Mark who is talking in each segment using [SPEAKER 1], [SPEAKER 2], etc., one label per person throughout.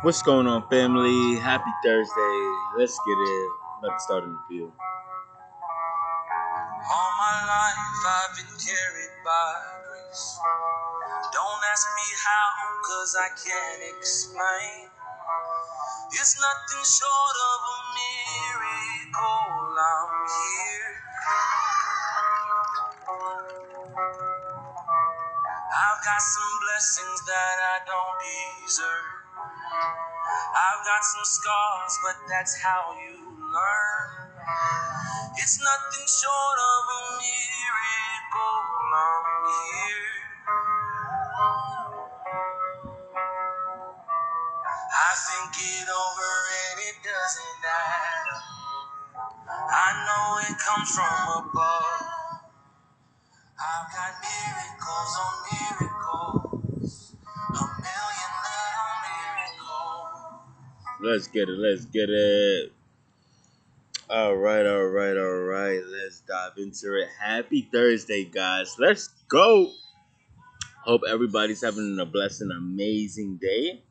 [SPEAKER 1] What's going on, family? Happy Thursday. Let's get it. About to start in the field. All my life I've been carried by grace. Don't ask me how, cause I can't explain. It's nothing short of a miracle. I'm here. I've got some blessings that I don't deserve. I've got some scars, but that's how you learn. It's nothing short of a miracle. I'm here. I think it over and it doesn't matter. I know it comes from above. I've got miracles on miracles, a million little miracles. Let's get it. Let's get it. All right, all right, all right. Let's dive into it. Happy Thursday, guys. Let's go. Hope everybody's having a blessed and amazing day.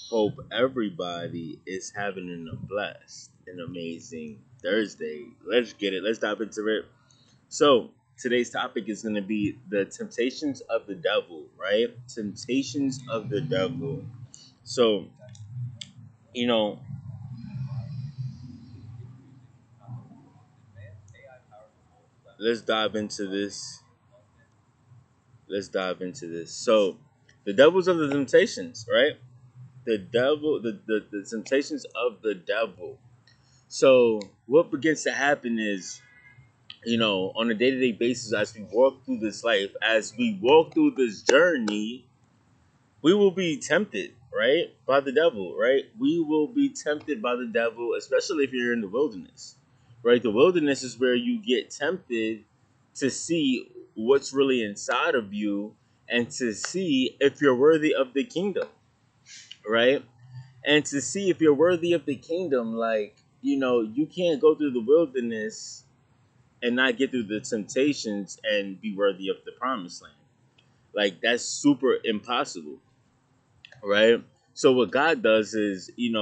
[SPEAKER 1] Hope everybody is having a blessed and amazing Thursday. Let's get it. Let's dive into it. So, today's topic is going to be the temptations of the devil, right? Temptations of the devil. So, you know, let's dive into this. Let's dive into this. So, the devils of the temptations, right? The devil, the temptations of the devil. So, what begins to happen is, on a day to day basis, as we walk through this life, as we walk through this journey, we will be tempted, right? By the devil, right? We will be tempted by the devil, especially if you're in the wilderness, right? The wilderness is where you get tempted to see what's really inside of you and to see if you're worthy of the kingdom, right? And to see if you're worthy of the kingdom, like, you can't go through the wilderness and not get through the temptations and be worthy of the promised land. Like, that's super impossible, right? So what God does is he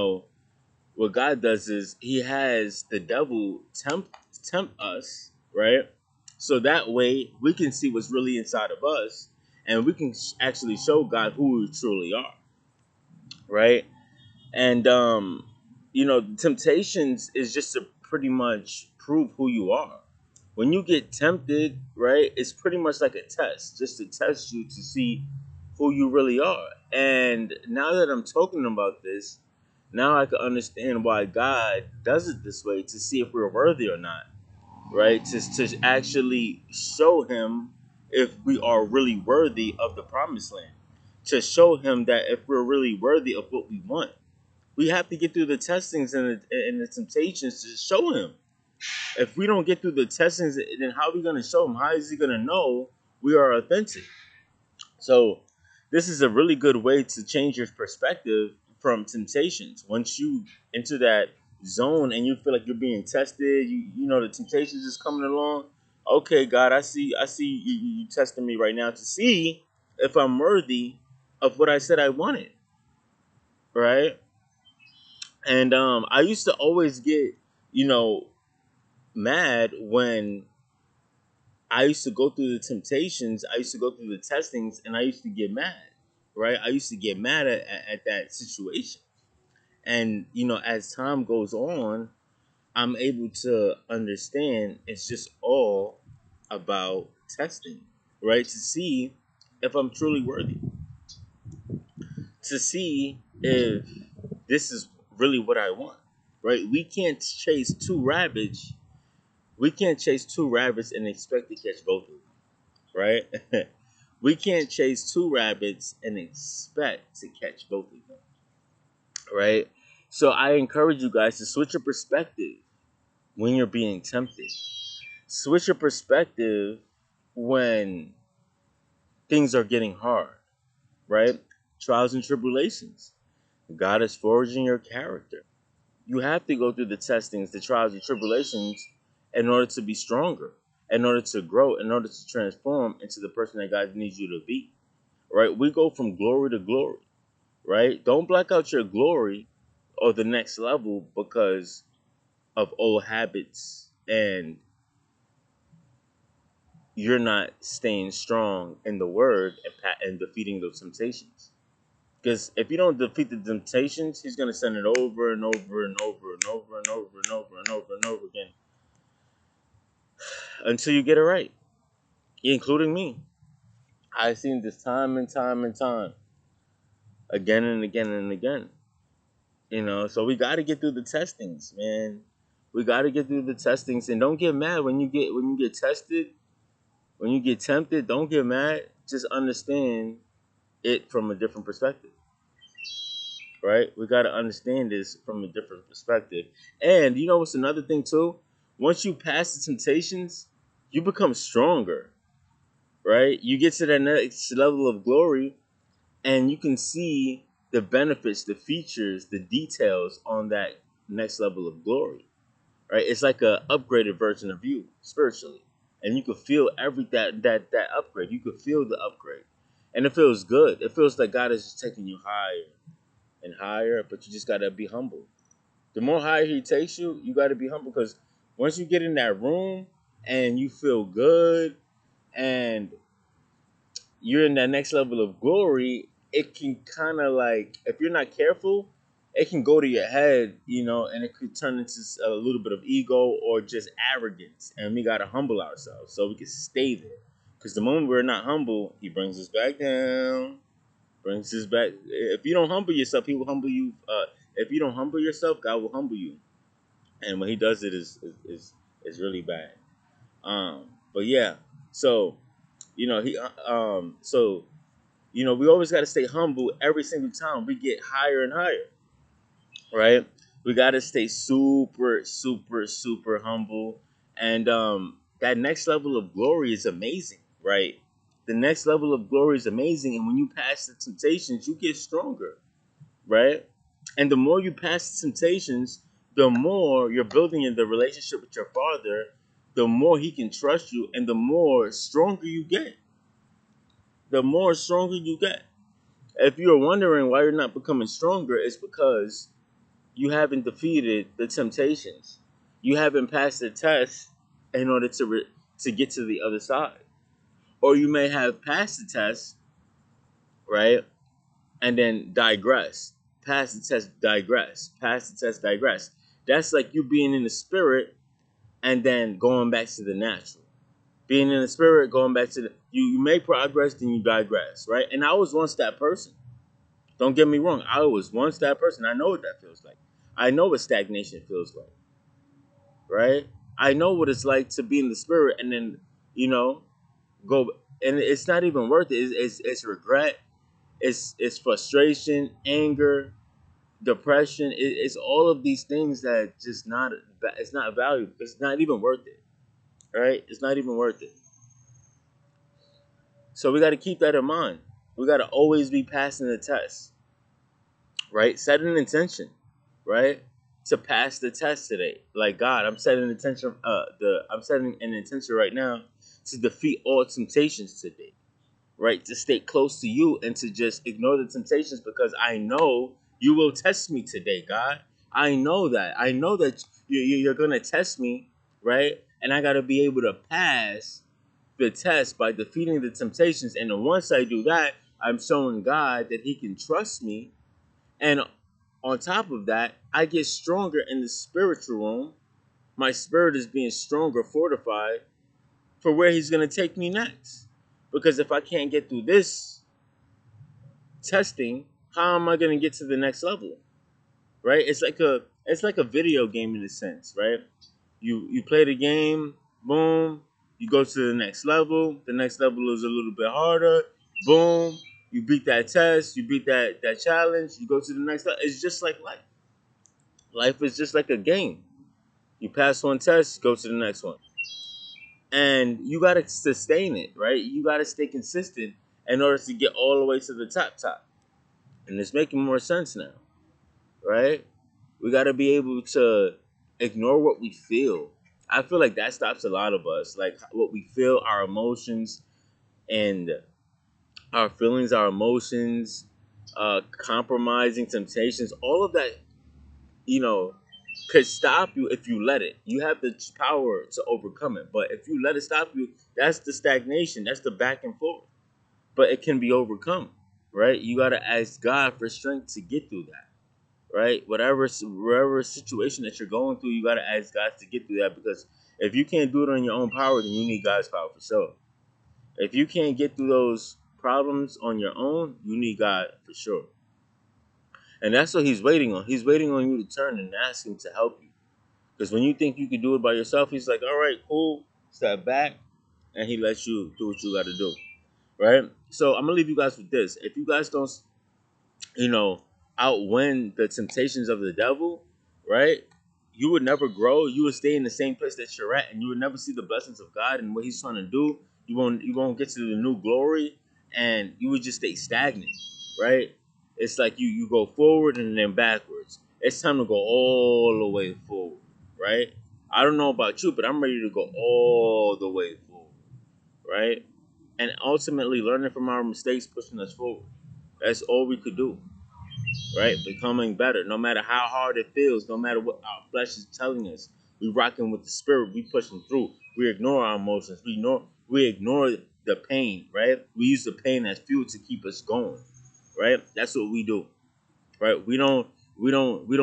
[SPEAKER 1] has the devil tempt us, right? So that way we can see what's really inside of us and we can actually show God who we truly are, right? And temptations is just to pretty much prove who you are. When you get tempted, right, it's pretty much like a test, just to test you to see who you really are. And now that I'm talking about this, now I can understand why God does it this way, to see if we're worthy or not, right? To actually show him if we are really worthy of the promised land, to show him that if we're really worthy of what we want. We have to get through the testings and the temptations to show him. If we don't get through the testings, then how are we going to show him? How is he going to know we are authentic? So, this is a really good way to change your perspective from temptations. Once you enter that zone and you feel like you're being tested, you know the temptations is coming along. Okay, God, I see you testing me right now to see if I'm worthy of what I said I wanted, right? And I used to always get, you know, mad when I used to go through the temptations, I used to go through the testings, and I used to get mad, right? I used to get mad at that situation. And, as time goes on, I'm able to understand it's just all about testing, right? To see if I'm truly worthy, to see if this is really what I want, right? We can't chase two rabbits and expect to catch both of them, right? We can't chase two rabbits and expect to catch both of them, right? So I encourage you guys to switch your perspective when you're being tempted. Switch your perspective when things are getting hard, right? Trials and tribulations. God is forging your character. You have to go through the testings, the trials and tribulations in order to be stronger, in order to grow, in order to transform into the person that God needs you to be. Right? We go from glory to glory. right? Don't block out your glory or the next level because of old habits and you're not staying strong in the word and defeating those temptations. Because if you don't defeat the temptations, he's gonna send it over and over and over and over and over and over and over and over again until you get it right, including me. I've seen this time and time and time, again and again and again. So we got to get through the testings, man. We got to get through the testings, and don't get mad when you get tested, when you get tempted. Don't get mad. Just understand it from a different perspective, right? We got to understand this from a different perspective. And you know what's another thing too? Once you pass the temptations, you become stronger, right? You get to that next level of glory, and you can see the benefits, the features, the details on that next level of glory, right? It's like a upgraded version of you spiritually, and you can feel every that upgrade. You can feel the upgrade, and it feels good. It feels like God is just taking you higher and higher, but you just gotta be humble. The more higher He takes you, you gotta be humble because once you get in that room and you feel good and you're in that next level of glory, it can kind of like, if you're not careful, it can go to your head, and it could turn into a little bit of ego or just arrogance. And we got to humble ourselves so we can stay there. Because the moment we're not humble, he brings us back down, brings us back. If you don't humble yourself, he will humble you. If you don't humble yourself, God will humble you. And when he does it, is really bad. But yeah, so, he, so we always got to stay humble every single time we get higher and higher, right? We got to stay super, super, super humble. And that next level of glory is amazing, right? The next level of glory is amazing. And when you pass the temptations, you get stronger, right? And the more you pass the temptations, the more you're building in the relationship with your father, the more he can trust you, and the more stronger you get. The more stronger you get. If you're wondering why you're not becoming stronger, it's because you haven't defeated the temptations. You haven't passed the test in order to get to the other side. Or you may have passed the test, right? And then digress. Pass the test, digress. Pass the test, digress. That's like you being in the spirit and then going back to the natural. Being in the spirit, going back to you make progress, then you digress, right? And I was once that person. Don't get me wrong. I was once that person. I know what that feels like. I know what stagnation feels like, right? I know what it's like to be in the spirit and then, you know, go. And it's not even worth it. It's regret. It's frustration, anger, depression. It's all of these things that just not. It's not valuable. It's not even worth it, right? It's not even worth it. So we got to keep that in mind. We got to always be passing the test, right? Set an intention, right? To pass the test today. Like God, I'm setting an intention right now to defeat all temptations today. Right? To stay close to you and to just ignore the temptations because I know you will test me today, God. I know that. I know that you're gonna test me, right? And I gotta be able to pass the test by defeating the temptations. And then once I do that, I'm showing God that He can trust me. And on top of that, I get stronger in the spiritual realm. My spirit is being stronger, fortified for where He's going to take me next. Because if I can't get through this testing, how am I going to get to the next level? Right? It's like a video game in a sense, right? You play the game, boom, you go to the next level. The next level is a little bit harder. Boom, you beat that test, you beat that challenge, you go to the next level. It's just like life. Life is just like a game. You pass one test, go to the next one. And you got to sustain it, right? You got to stay consistent in order to get all the way to the top. And it's making more sense now, right? We got to be able to ignore what we feel. I feel like that stops a lot of us. Like what we feel, our emotions, and our feelings, our emotions. compromising temptations, all of that, you know, could stop you if you let it. You have the power to overcome it, but if you let it stop you, that's the stagnation. That's the back and forth. But it can be overcome, right? You got to ask God for strength to get through that, right? Whatever situation that you're going through, you got to ask God to get through that, because if you can't do it on your own power, then you need God's power for sure. If you can't get through those problems on your own, you need God for sure. And that's what He's waiting on. He's waiting on you to turn and ask Him to help you. Because when you think you can do it by yourself, He's like, all right, cool, step back, and He lets you do what you got to do, right? So I'm gonna leave you guys with this. If you guys don't, you know, outwin the temptations of the devil, right? You would never grow. You would stay in the same place that you're at, and you would never see the blessings of God and what He's trying to do. You won't get to the new glory, and you would just stay stagnant, right? It's like you go forward and then backwards. It's time to go all the way forward, right? I don't know about you, but I'm ready to go all the way forward, right? And ultimately learning from our mistakes, pushing us forward. That's all we could do, right? Becoming better, no matter how hard it feels, no matter what our flesh is telling us. We rocking with the spirit. We pushing through. We ignore our emotions. We ignore the pain, right? We use the pain as fuel to keep us going, right? That's what we do, right? We don't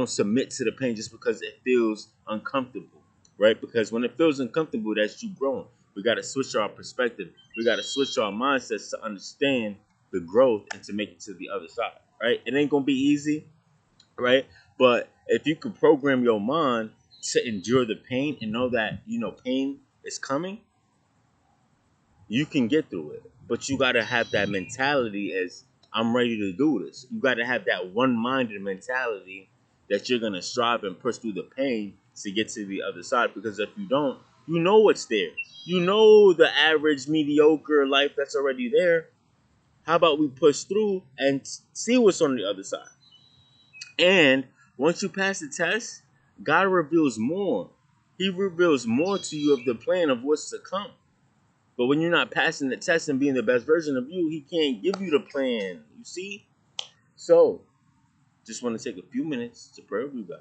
[SPEAKER 1] submit to the pain just because it feels uncomfortable, right? Because when it feels uncomfortable, that's you growing. We got to switch our perspective. We got to switch our mindsets to understand the growth and to make it to the other side, right? It ain't gonna be easy, right? But if you can program your mind to endure the pain and know that pain is coming, you can get through it. But you got to have that mentality as I'm ready to do this. You got to have that one-minded mentality that you're going to strive and push through the pain to get to the other side. Because if you don't, you know what's there. You know the average, mediocre life that's already there. How about we push through and see what's on the other side? And once you pass the test, God reveals more. He reveals more to you of the plan of what's to come. But when you're not passing the test and being the best version of you, He can't give you the plan. You see? So, just want to take a few minutes to pray with you guys.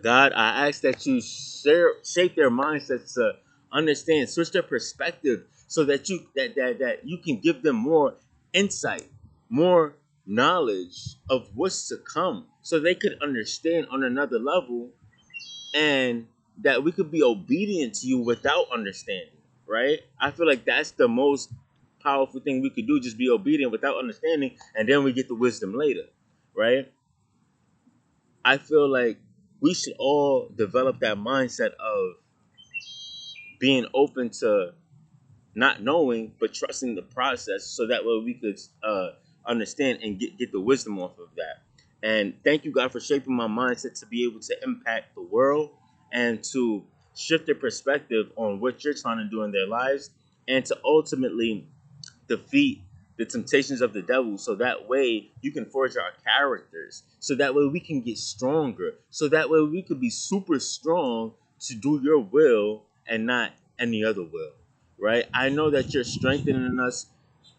[SPEAKER 1] God, I ask that you shape their mindsets to understand, switch their perspective, so that you can give them more insight, more knowledge of what's to come, so they could understand on another level, and that we could be obedient to you without understanding, right? I feel like that's the most powerful thing we could do, just be obedient without understanding, and then we get the wisdom later, right? I feel like we should all develop that mindset of being open to not knowing, but trusting the process, so that way we could understand and get the wisdom off of that. And thank you, God, for shaping my mindset to be able to impact the world and to shift their perspective on what you're trying to do in their lives, and to ultimately defeat the temptations of the devil, so that way you can forge our characters, so that way we can get stronger, so that way we could be super strong to do your will and not any other will, right? I know that you're strengthening us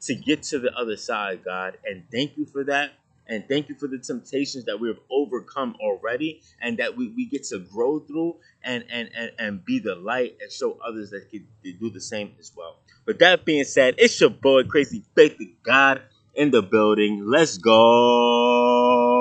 [SPEAKER 1] to get to the other side, God, and thank you for that. And thank you for the temptations that we have overcome already, and that we get to grow through, and be the light and show others that can do the same as well. With that being said, it's your boy Crazy Faith to God in the building. Let's go.